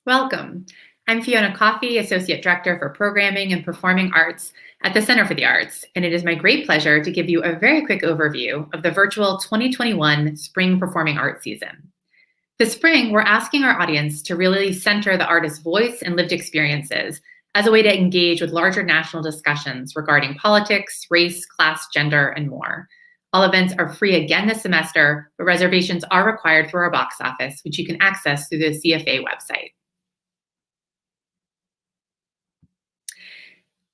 Welcome. I'm Fiona Coffey, Associate Director for Programming and Performing Arts at the Center for the Arts, and it is my great pleasure to give you a very quick overview of the virtual 2021 Spring Performing Arts season. This spring, we're asking our audience to really center the artist's voice and lived experiences as a way to engage with larger national discussions regarding politics, race, class, gender, and more. All events are free again this semester, but reservations are required through our box office, which you can access through the CFA website.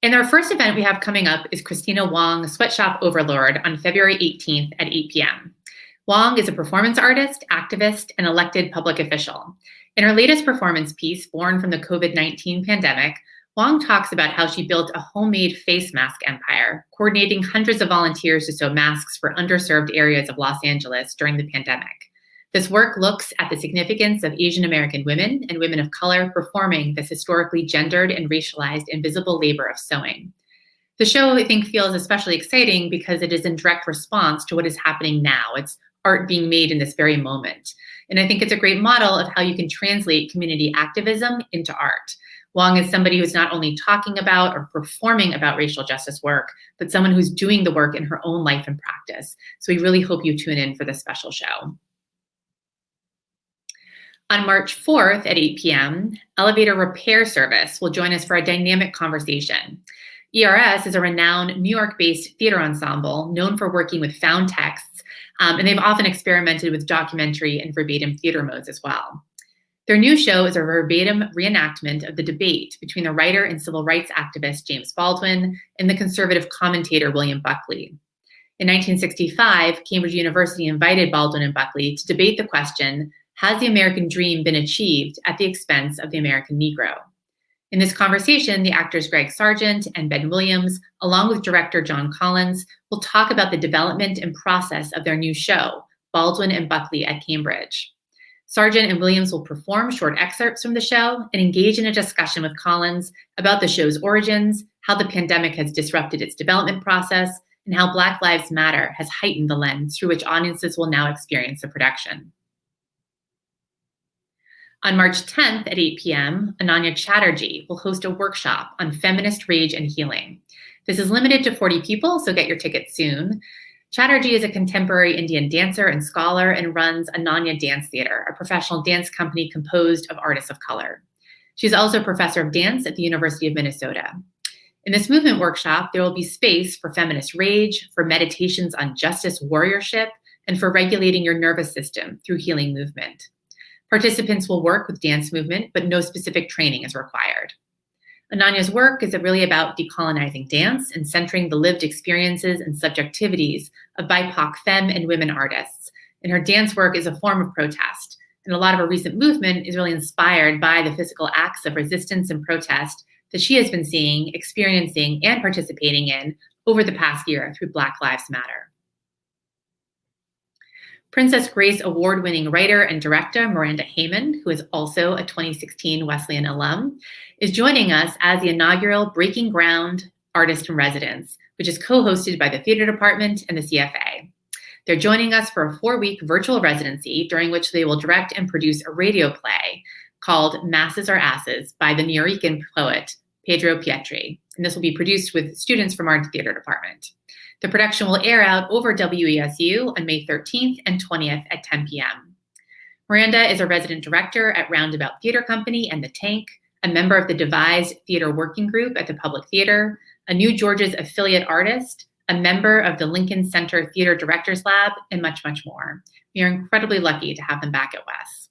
And our first event we have coming up is Christina Wong, Sweatshop Overlord on February 18th at 8 p.m. Wong is a performance artist, activist, and elected public official. In her latest performance piece, born from the COVID-19 pandemic, Wong talks about how she built a homemade face mask empire, coordinating hundreds of volunteers to sew masks for underserved areas of Los Angeles during the pandemic. This work looks at the significance of Asian American women and women of color performing this historically gendered and racialized invisible labor of sewing. The show, I think, feels especially exciting because it is in direct response to what is happening now. It's art being made in this very moment. And I think it's a great model of how you can translate community activism into art. Wong is somebody who's not only talking about or performing about racial justice work, but someone who's doing the work in her own life and practice. So we really hope you tune in for this special show. On March 4th at 8 p.m., Elevator Repair Service will join us for a dynamic conversation. ERS is a renowned New York-based theater ensemble known for working with found texts, and they've often experimented with documentary and verbatim theater modes as well. Their new show is a verbatim reenactment of the debate between the writer and civil rights activist James Baldwin and the conservative commentator William Buckley. In 1965, Cambridge University invited Baldwin and Buckley to debate the question, has the American dream been achieved at the expense of the American Negro? In this conversation, the actors Greg Sargent and Ben Williams, along with director John Collins, will talk about the development and process of their new show, Baldwin and Buckley at Cambridge. Sargent and Williams will perform short excerpts from the show and engage in a discussion with Collins about the show's origins, how the pandemic has disrupted its development process, and how Black Lives Matter has heightened the lens through which audiences will now experience the production. On March 10th at 8 p.m., Ananya Chatterjee will host a workshop on feminist rage and healing. This is limited to 40 people, so get your tickets soon. Chatterjee is a contemporary Indian dancer and scholar and runs Ananya Dance Theater, a professional dance company composed of artists of color. She's also a professor of dance at the University of Minnesota. In this movement workshop, there will be space for feminist rage, for meditations on justice warriorship, and for regulating your nervous system through healing movement. Participants will work with dance movement, but no specific training is required. Ananya's work is really about decolonizing dance and centering the lived experiences and subjectivities of BIPOC femme and women artists. And her dance work is a form of protest. And a lot of her recent movement is really inspired by the physical acts of resistance and protest that she has been seeing, experiencing, and participating in over the past year through Black Lives Matter. Princess Grace Award-winning writer and director Miranda Heyman, who is also a 2016 Wesleyan alum, is joining us as the inaugural Breaking Ground Artist in Residence, which is co-hosted by the Theater Department and the CFA. They're joining us for a 4-week virtual residency during which they will direct and produce a radio play called Masses Are Asses by the Nuyorican poet Pedro Pietri. And this will be produced with students from our theater department. The production will air out over WESU on May 13th and 20th at 10 p.m. Miranda is a resident director at Roundabout Theater Company and The Tank, a member of the Devised Theater Working Group at the Public Theater, a New Georgia's affiliate artist, a member of the Lincoln Center Theater Directors Lab, and much, much more. We are incredibly lucky to have them back at WES.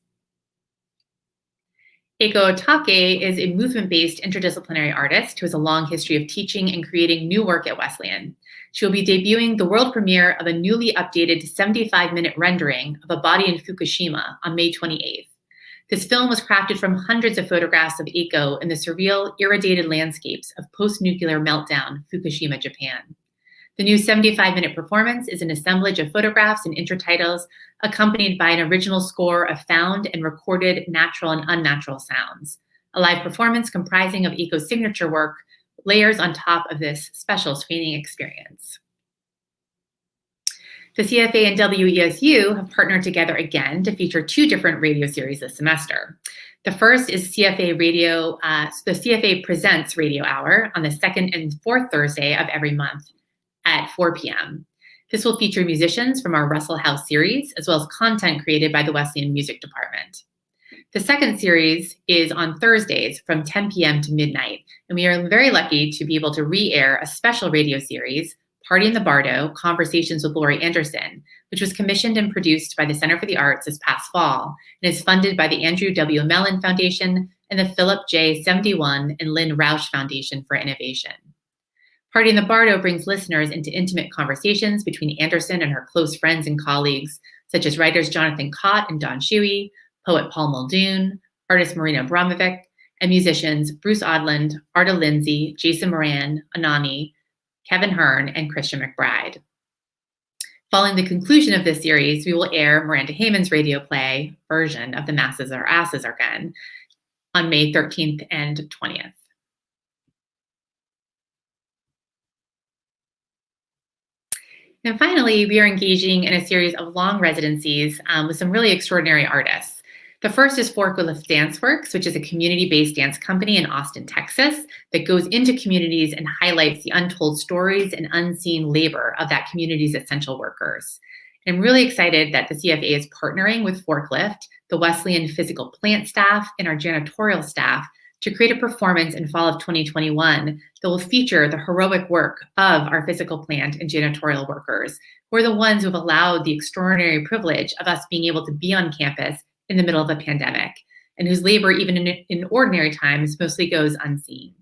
Ekko Otake is a movement-based interdisciplinary artist who has a long history of teaching and creating new work at Wesleyan. She will be debuting the world premiere of a newly updated 75-minute rendering of a body in Fukushima on May 28th. This film was crafted from hundreds of photographs of Ekko in the surreal, irradiated landscapes of post-nuclear meltdown Fukushima, Japan. The new 75-minute performance is an assemblage of photographs and intertitles accompanied by an original score of found and recorded natural and unnatural sounds. A live performance comprising of Ekko's signature work layers on top of this special screening experience. The CFA and WESU have partnered together again to feature 2 different radio series this semester. The first is CFA Radio, the CFA Presents Radio Hour on the 2nd and 4th Thursday of every month at 4 p.m. This will feature musicians from our Russell House series, as well as content created by the Wesleyan Music Department. The second series is on Thursdays from 10 p.m. to midnight, and we are very lucky to be able to re-air a special radio series, Party in the Bardo, Conversations with Laurie Anderson, which was commissioned and produced by the Center for the Arts this past fall and is funded by the Andrew W. Mellon Foundation and the Philip J. 71 and Lynn Rausch Foundation for Innovation. Party in the Bardo brings listeners into intimate conversations between Anderson and her close friends and colleagues, such as writers Jonathan Cott and Don Shuey, poet Paul Muldoon, artist Marina Abramovic, and musicians Bruce Odland, Arda Lindsay, Jason Moran, Anani, Kevin Hearn, and Christian McBride. Following the conclusion of this series, we will air Miranda Heyman's radio play version of The Masses Are Asses Again on May 13th and 20th. And finally, we are engaging in a series of long residencies with some really extraordinary artists. The first is Forklift Dance Works, which is a community-based dance company in Austin, Texas, that goes into communities and highlights the untold stories and unseen labor of that community's essential workers. And I'm really excited that the CFA is partnering with Forklift, the Wesleyan physical plant staff, and our janitorial staff to create a performance in fall of 2021 that will feature the heroic work of our physical plant and janitorial workers, who are the ones who have allowed the extraordinary privilege of us being able to be on campus in the middle of a pandemic, and whose labor, even in ordinary times, mostly goes unseen.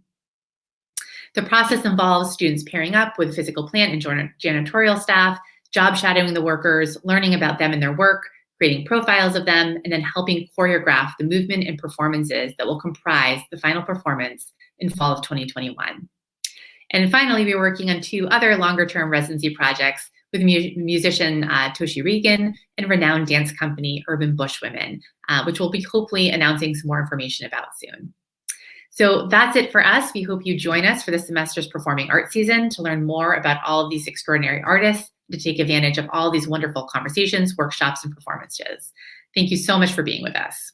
The process involves students pairing up with physical plant and janitorial staff, job shadowing the workers, learning about them and their work, creating profiles of them, and then helping choreograph the movement and performances that will comprise the final performance in fall of 2021. And finally, we're working on 2 other longer-term residency projects with musician Toshi Regan and renowned dance company Urban Bushwomen, which we'll be hopefully announcing some more information about soon. So that's it for us. We hope you join us for this semester's performing arts season to learn more about all of these extraordinary artists, to take advantage of all these wonderful conversations, workshops, and performances. Thank you so much for being with us.